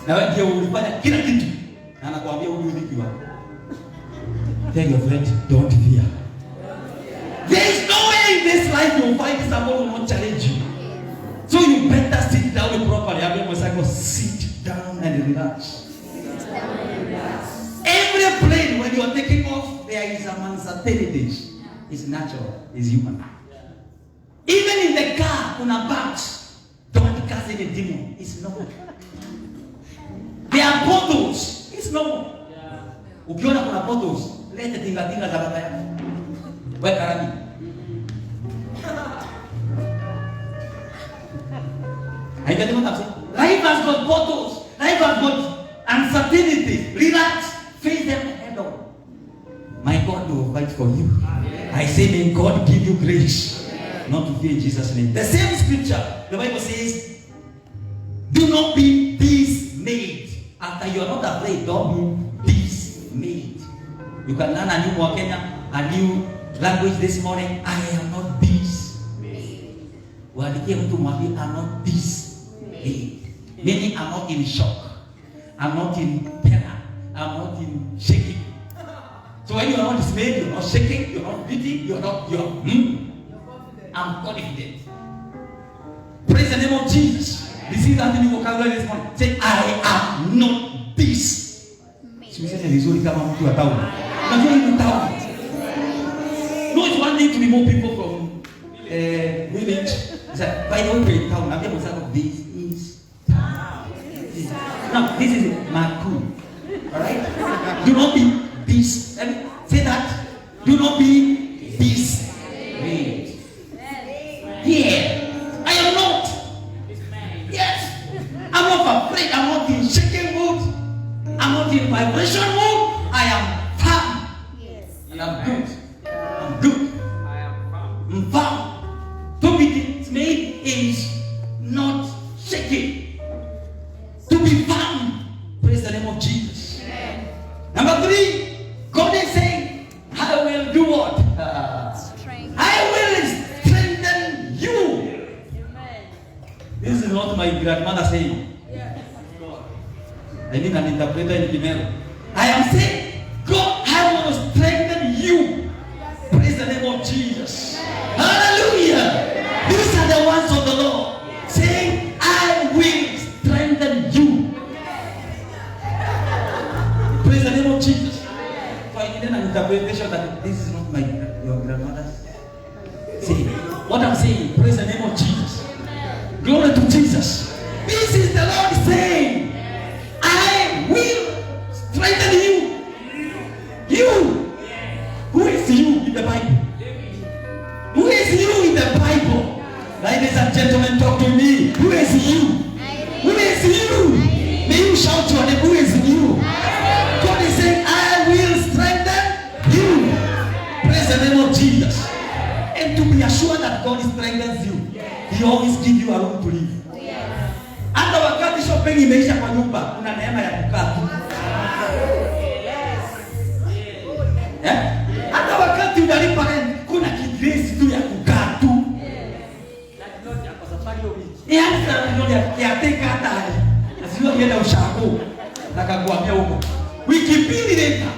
Na wewe ndio ulifanya kila kitu. Na anakuambia huyu dhiki wako. Tell your friend, don't fear. There is no way in this life you'll find someone who won't challenge you. So you better sit down properly. I'm going to sit down and relax. Every plane, when you are taking off, there is some uncertainties. It's natural. It's human. Even in the car, kuna bugs. Don't cast any demon. It's normal. There are bottles. It's normal. Ukiona kuna bottles, lete tinga-tinga za baba yako. Weka rami. Haikati matapsi. Life has got bottles. Life has got uncertainties. Relax. Face them head on. My God will fight for you. I say, may God give you grace not to fear in Jesus' name. The same scripture, the Bible says, do not be dismayed. After you are not afraid, don't be dismayed. You can learn a new Wakenya, a new language this morning. I am not dismayed. Walikie mtu mwambie, I'm not dismayed. Meaning I'm not in shock. I'm not in terror. I'm not in shaking. So when you are not dismayed, you're not shaking, you're not beating, you're I'm confident. Praise the name of Jesus. Receive that in your vocabulary this morning. Say, I am not this. Siuseme vizuri kama mtu wa town. Unajua ni town. No, it's one thing to remove people from village. Say, by the way, town. Now people say, this is town. No, this is Maku. Alright? Do not be this. Say that. Do not be this. Here. I am not. Yes. I'm not afraid. I'm not in shaking mood. I'm not in vibration mood. I am firm. Yes. And I'm good. I'm good. I am firm. I'm firm. To be dismayed is not shaking. To be firm. Praise the name of Jesus. Amen. Number 3, God is saying, I will do what? I will strengthen you. Amen. This is not my grandmother saying. Yes. I mean an interpreter in Kimero. I am saying, God, I will strengthen you. Praise the name of Jesus. Amen. Hallelujah. These are the words of the Lord. Saying, I will strengthen you. Praise the name of Jesus. So I need an interpretation that this is not your grandmother's. See, what I'm saying, praise the name of Jesus. Glory to Jesus. This is the Lord saying, I will strengthen you. You. Who is you in the Bible? Who is you in the Bible? Ladies and gentlemen, talk to me. Who is you? Who is you? May you shout your name. Who is you? God is saying, I will strengthen you. Praise the name of Jesus. And to be assured that God strengthens you, He always gives you a room to live. Hata wakati shopping imeisha kwa nyumba, kuna neema ya kukaa tu. Hata wakati unalipa rent, kuna kigrace tu ya kukaa tu. Hata ndio ya teka hata sio yenda ushago na kakuambia huko. Wiki mbili later,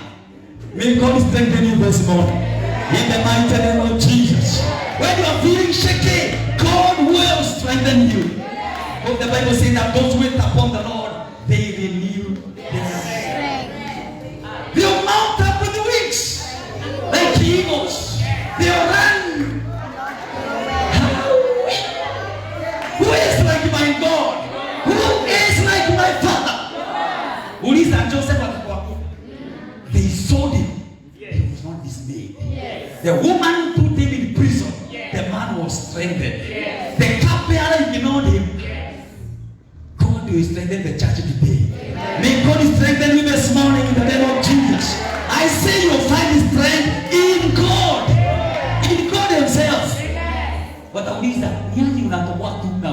may God strengthen you this morning. In the mighty name of Jesus. When you are feeling shaky, God will strengthen you. But the Bible says that those who wait upon the Lord, they renew their strength. They'll mount up with wings like eagles. They'll run. Who is like my God? Who is like my Father? Uliza Joseph akakwambia. They sold him. He was not dismayed. The woman put him in prison. The man was strengthened. The cupbearer ignored him. God will strengthen the church today. May God strengthen you this morning in the name of Jesus. I say you'll find strength in God. In God Himself. Watauliza, nani unatoboa tu na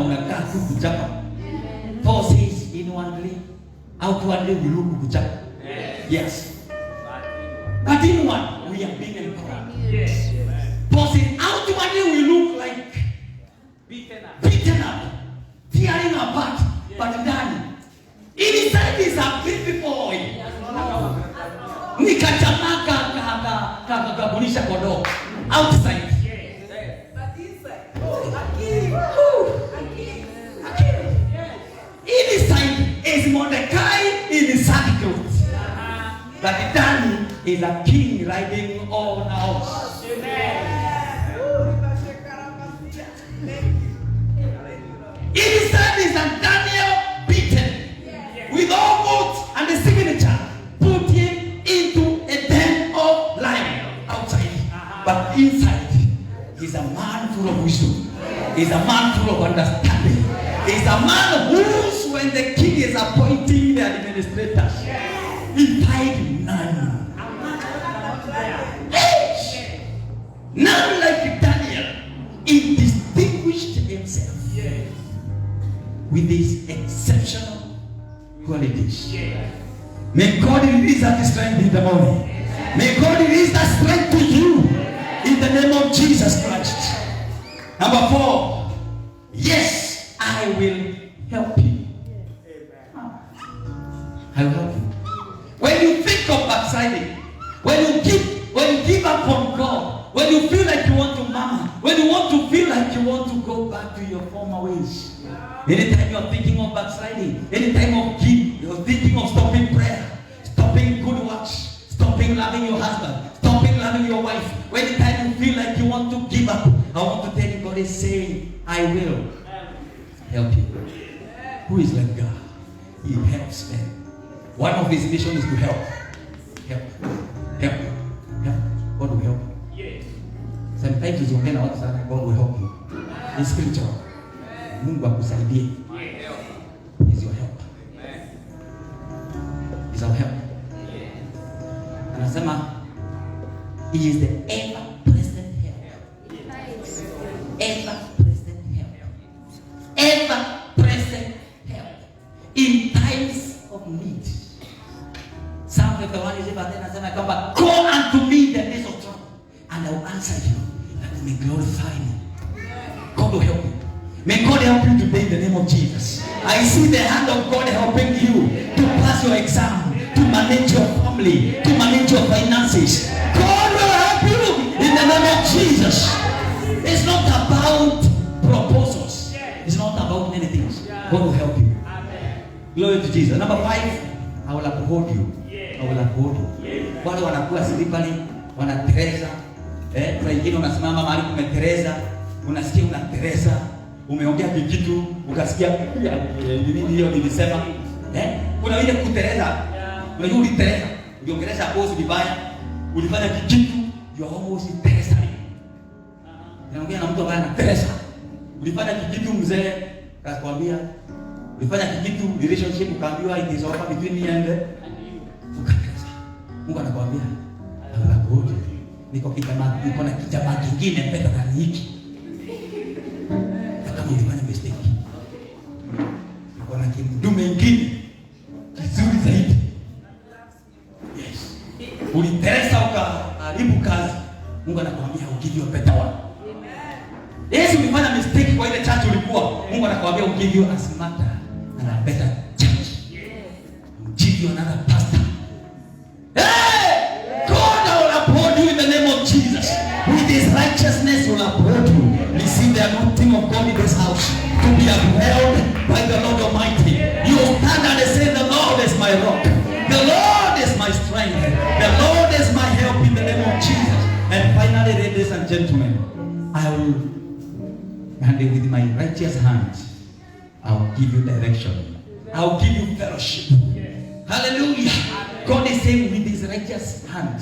outwardly we look kuchapa. Yes. But inward we are being empowered. Yes. Because outwardly we look like beaten up, tearing apart, but ndani inside is a baby boy. Nikachamaka kakabunisha kodoo outside. But inside. Inside is Mordecai in the sackcloth. But ndani is a king riding on a horse. Inside is a Daniel beaten with all boots and the signature. Put him into a den of lions outside. But inside is a man full of wisdom. Is a man full of understanding. Is a man whose, when the king is appointing the administrators, he tied none. None like Daniel. He distinguished himself with these exceptional qualities. May God release that strength in the morning. May God release that strength to you in the name of Jesus Christ. Number 4. Yes, I will help you. I will help you. When you think of backsliding, when you give up on God, when you feel like you want to murmur, when you want to feel like you want to go back to your former ways, anytime you are thinking of backsliding, anytime you're thinking of stopping prayer, stopping good works, stopping loving your husband, stopping loving your wife, anytime you feel like you want to give up, I want to tell you, God is saying, I will help you. Who is like God? He helps men. One of his missions is to help. Help. Help. Help. God will help you. Sometimes you don't know what God will help you. In scripture, Mungu akusaidie. Is your help. Is our help. Anasema, He is the ever-present help. Ever-present help. Ever-present help. In times of need. Psalm 51 is about that. Anasema kwamba, call unto me in the days of trouble, and I will answer you, and may glorify me. God will help you. May God help you today in the name of Jesus. I see the hand of God helping you to pass your exam, to manage your family, to manage your finances. God will help you in the name of Jesus. It's not about proposals. It's not about many things. God will help you. Glory to Jesus. Number 5, I will uphold you. I will uphold you. Wale wanakuwa slippery, wanatereza. Wengine unasimama mahali kumetereza, unasikia unatereza, umeongea kitu, ukasikia nini hiyo nilisema. Kuna ile kutereza. Unajua ulitereza, uliongelesha boss vibaya, ulifanya kitu, you are almost teresa. Naongea na mtu ambaye anatereza. Ulifanya kitu mzee, akakwambia, ulifanya kitu relationship ukaambiwa it is over between me and you. Ukatereza. Mungu anakuambia, "Alagoje. Niko na kijamaa kingine peta na hiki." Kama ulifanya mistake. Niko na kidume kingine kizuri zaidi. Yes. Uliteresa ukaharibu kazi. Mungu anakuambia give you a better one. Yesu ulifanya mistake kwa ile church ulikuwa. Mungu anakuambia give you a smarter and a better church. Give you another pastor. God will uphold you in the name of Jesus. With his righteousness will uphold you. Receive the anointing of God in this house to be upheld by the Lord Almighty. You will stand and say, the Lord is my rock. The Lord is my strength. The Lord is my help in the name of Jesus. And finally, ladies and gentlemen, I will, and with my righteous hand, I will give you direction. I will give you fellowship. Hallelujah. God is saying with his righteous hand,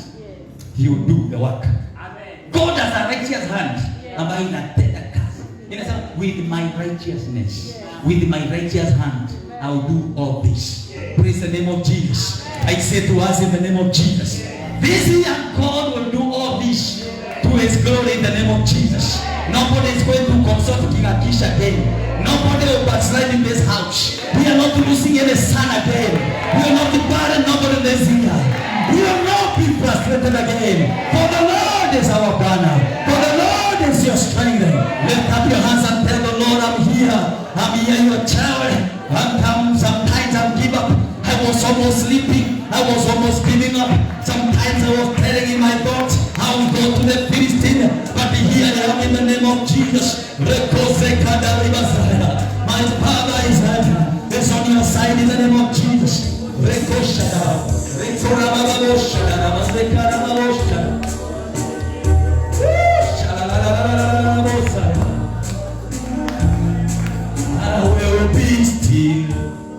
he will do the work. God has a righteous hand. Ambayo inatenda kazi. Inasema with my righteousness, with my righteous hand, I will do all this. Praise the name of Jesus. I say to us in the name of Jesus, this year God will do all this to his glory in the name of Jesus. Nobody is going to consult King Akish again. Nobody will backslide in this house. We are not losing any son again. We are not divided, nobody this year. We will not be frustrated again. For the Lord is our banner. For the Lord is your strength. Lift up your hands and tell the Lord, I'm here. I'm here, your child. Sometimes I give up. I was almost sleeping. I was almost giving up. Sometimes I was telling in my thoughts, I will go to the Philistine. But here I am in the name of Jesus. My Father is on your side in the name of Jesus. I will be still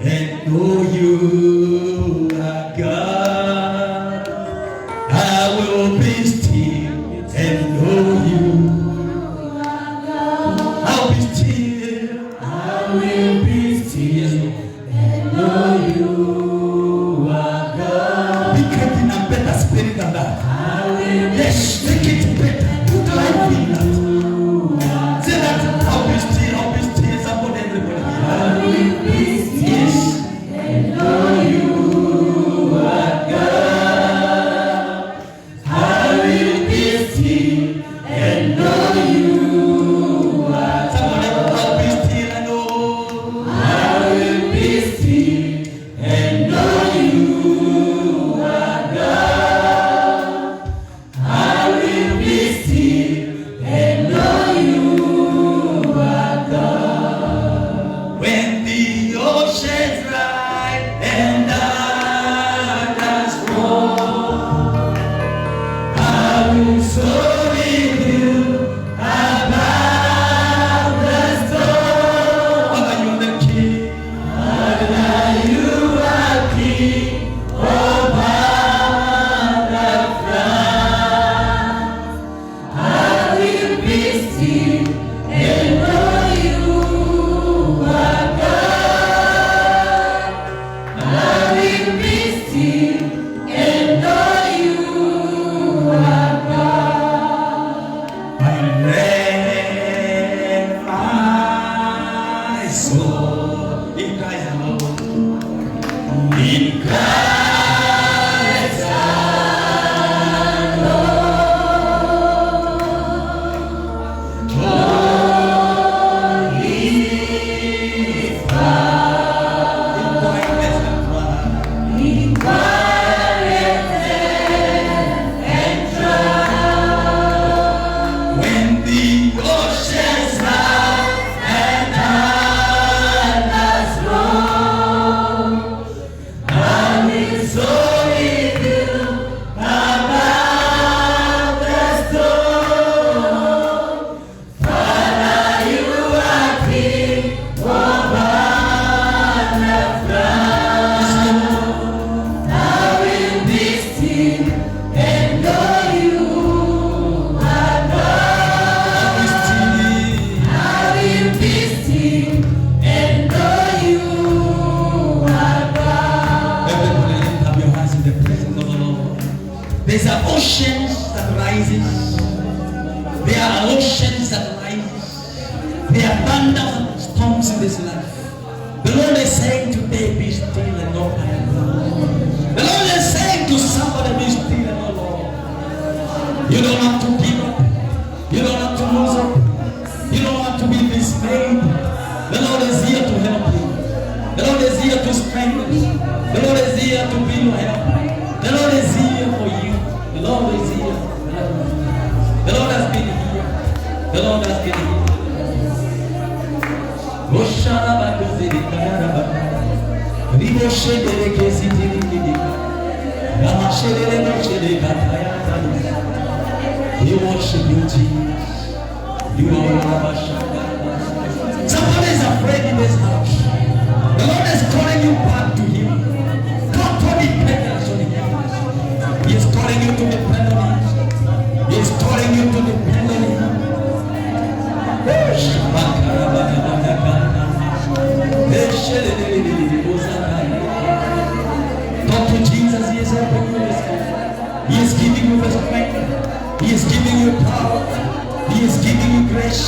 and know you are God. I will be still and know you are God. I'll be still. I will be still and know you are God. Be creating a better spirit than that. Yes, make it better. Put life in that. Say that. I'll be still. I'll be still. Somebody, everybody. I will be still. Yes. And know you are God. I will be still and know you are God. Somebody, I'll be still and know. I will be still and know you are God. I will be still and know you are God. When the oceans rise and darkness falls, I will soar with you above the storm. Father, you are the King. Father, you are King over the flood. I will be still and know you are God. I will be still and know you are God. I let my soul in Christ alone. In Christ alone. Oh, He found in quietness and trial. In quietness and trial. When the oceans rise and darkness falls, I will soar with you above the storm. Father, you are King over the flood. I will be still and know you are God. I will be still and know you are God. Everybody lift up your hands in the presence of the Lord. There's an oceans that rises. There are oceans that rises. There are thunders and storms in this life. The Lord is saying today, be still and know I am God. The Lord is saying to somebody, be still and know Lord. You don't have to give up. You don't have to lose up. You don't have to be dismayed. The Lord is here to help you. The Lord is here to strengthen you. The Lord is here to be your help. The Lord is here for you. The Lord is here. The Lord has been here. The Lord has been here. We worship you, Jesus. You are our shepherd. Somebody is afraid in this house. The Lord is calling you back to Him. Don't put dependence on Him. He is calling you to depend on Him. He is calling you to depend on Him. Talk to Jesus. He is helping you this morning. He is giving you the strength. He is giving you power. He is giving you grace.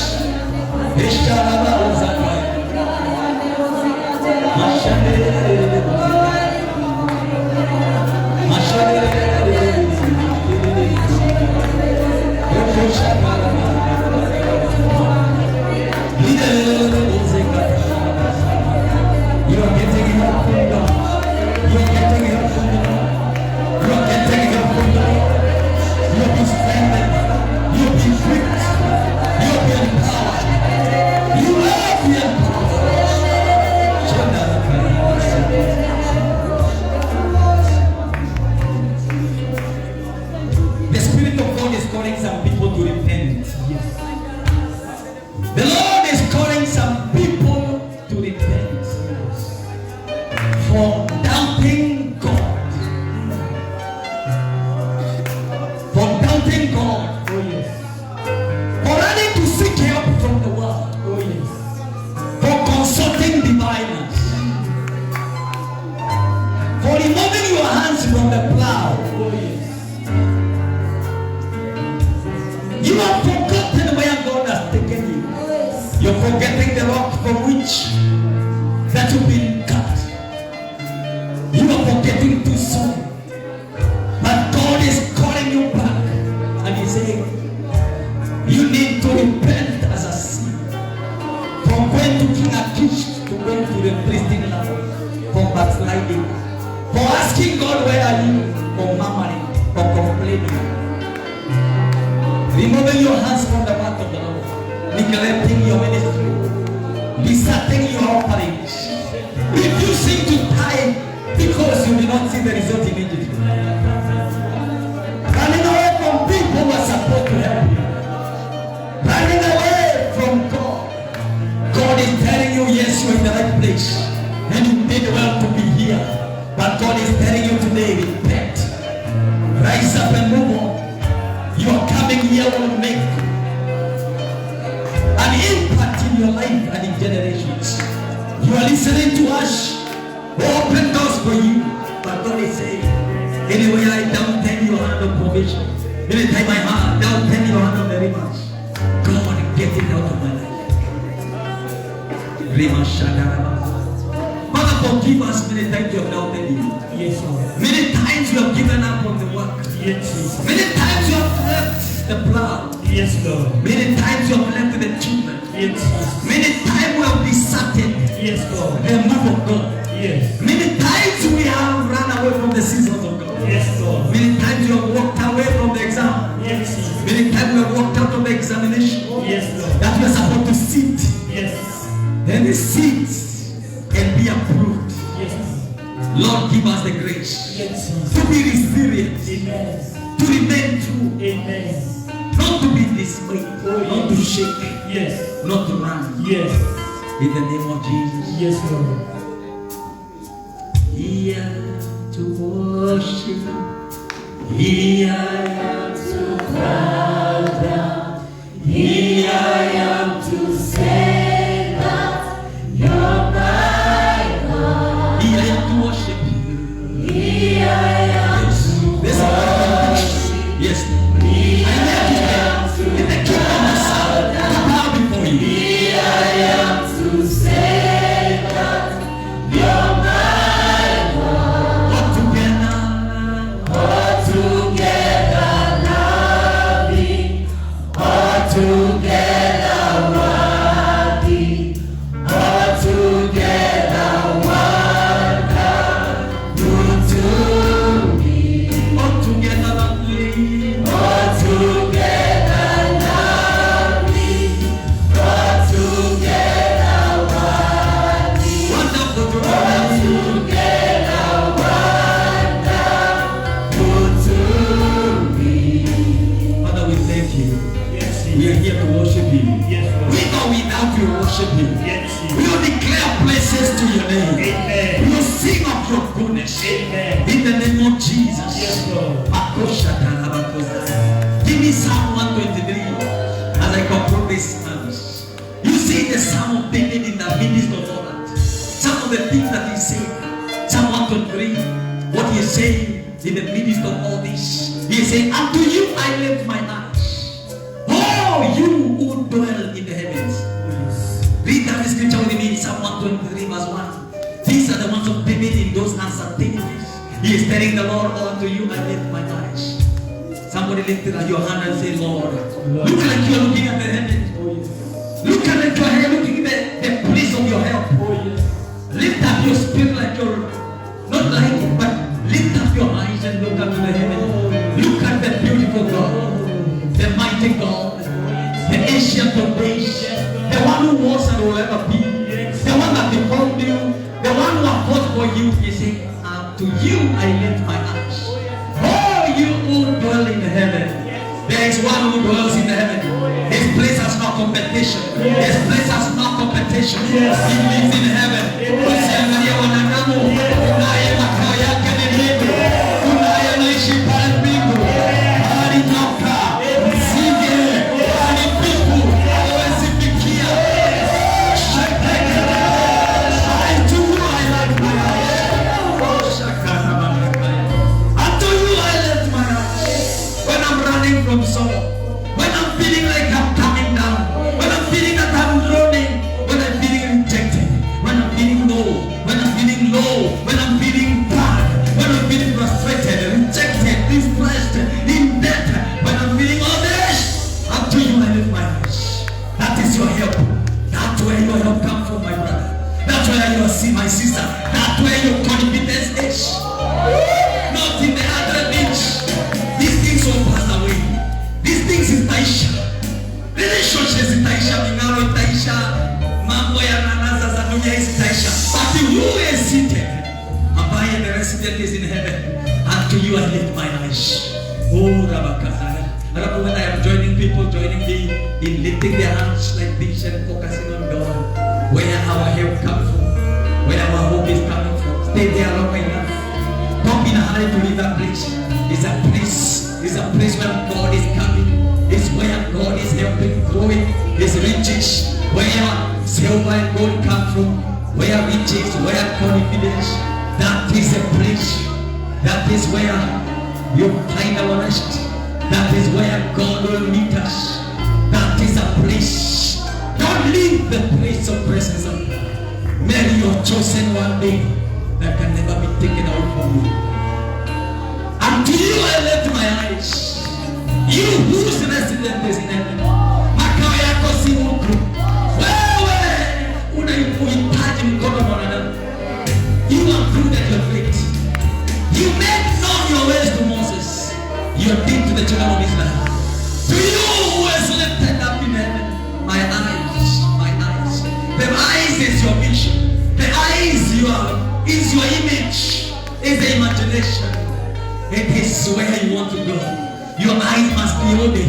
These are the ones of David in those uncertainties. He is telling the Lord, unto you I lift my eyes. Somebody lift your hand and say, Lord, look like you are looking at the heavens. Look at your head, looking at the place of your help. Lift up your spirit like you're not like it, but lift up your eyes and look up to the heaven. Look at the beautiful God, the mighty God, the ancient of days, the one who was and will ever be, the one that formed you, the one who has fought for you. He said, to you I lift my eyes. Oh, you who dwell in heaven. There is one who dwells in heaven. His place has no competition. His place has no competition. He lives in heaven. Usiangalie wanadamu. Unaye makao yake ni mbingu. Unaye anaishi pale mbingu. Alitoka. Msinge. Alipiku. Hawezi fikia. From sorrow, when I'm feeling like I'm coming down, when I'm feeling that I'm droning, when I'm feeling rejected, when I'm feeling low, when I'm feeling low, when I'm feeling bad, when I'm feeling frustrated, rejected, distressed, in debt, when I'm feeling all this, up to you I lift my eyes. That is your help. That's where your help comes from, my brother. That's where you see my sister. That's where your confidence is. Not in the other things. These things will pass away. These things itaisha. Relationships itaisha, mingaro itaisha, mambo ya nanaza za dunia itaisha. But you are seated, ambaye the resident is in heaven. And to you I lift my eyes. Oh, Rabakazaya. When I am joining people, joining me in lifting their hands like this and focusing on God, where our help comes from, where our hope is coming from. Stay there long enough. Don't be in a hurry to leave that place. It's a place where God is coming. It's where God is helping, growing His riches. Where silver and gold come from. Where riches, where confidence. That is a place. That is where you find our rest. That is where God will meet us. That is a place. Don't leave the place of presence of God. Marry your chosen one day that can never be taken out from you. And to you I lift my eyes. You whose resident is in heaven. Makao yako si huku. Wewe unahitaji mkono wa mwanadamu. You have proved your faith. You made known your ways to Moses. Your deed to the children of Israel. To you who is lifted up in heaven. My eyes. The eyes is your vision. The eyes is your image. Is the imagination. It is where you want to go. Your eyes must be on Him.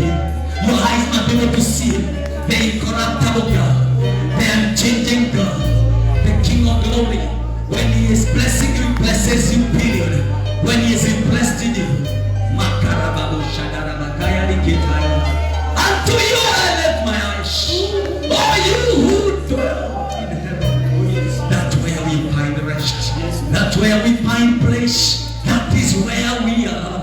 Your eyes must be able to see Him. The incorruptible God, the unchanging God, the King of glory. When He is blessing you, He blesses you, period. When He is impressed in you, unto you I lift my eyes. Oh, you who dwell in heaven. That's where we find rest. That's where we find place. That is where we are.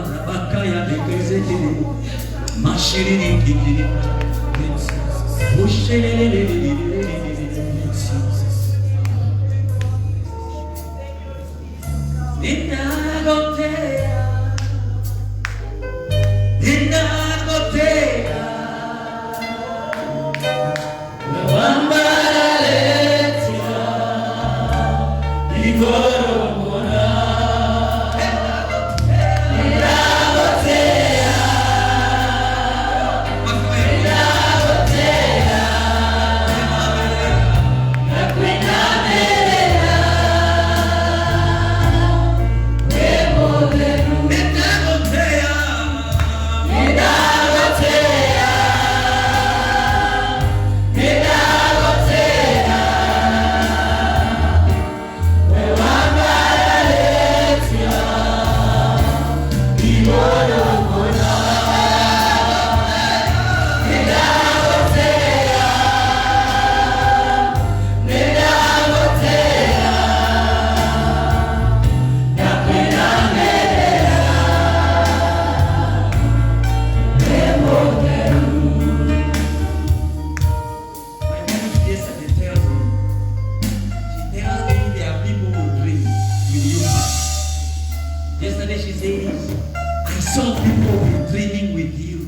Yesterday she says, I saw people dreaming with you,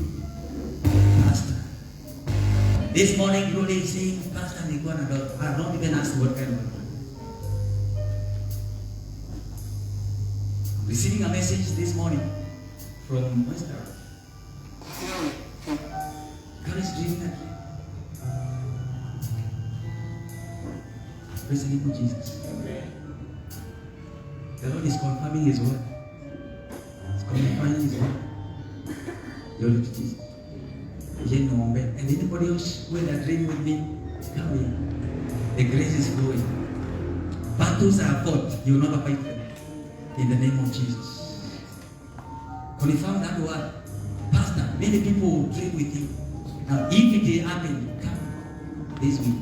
Pastor. This morning, Glory is saying, Pastor, I don't even ask what kind of a man. I'm receiving a message this morning from Western. God is dreaming that dream. Praise the name of Jesus. The Lord is confirming His word. He's confirming His word. Glory to Jesus. And anybody else who had a dream with me, come in. The grace is flowing. Battles are fought. You will not fight them. In the name of Jesus. Confirm that word. Pastor, many people will dream with you. Now, if it happened, come this week.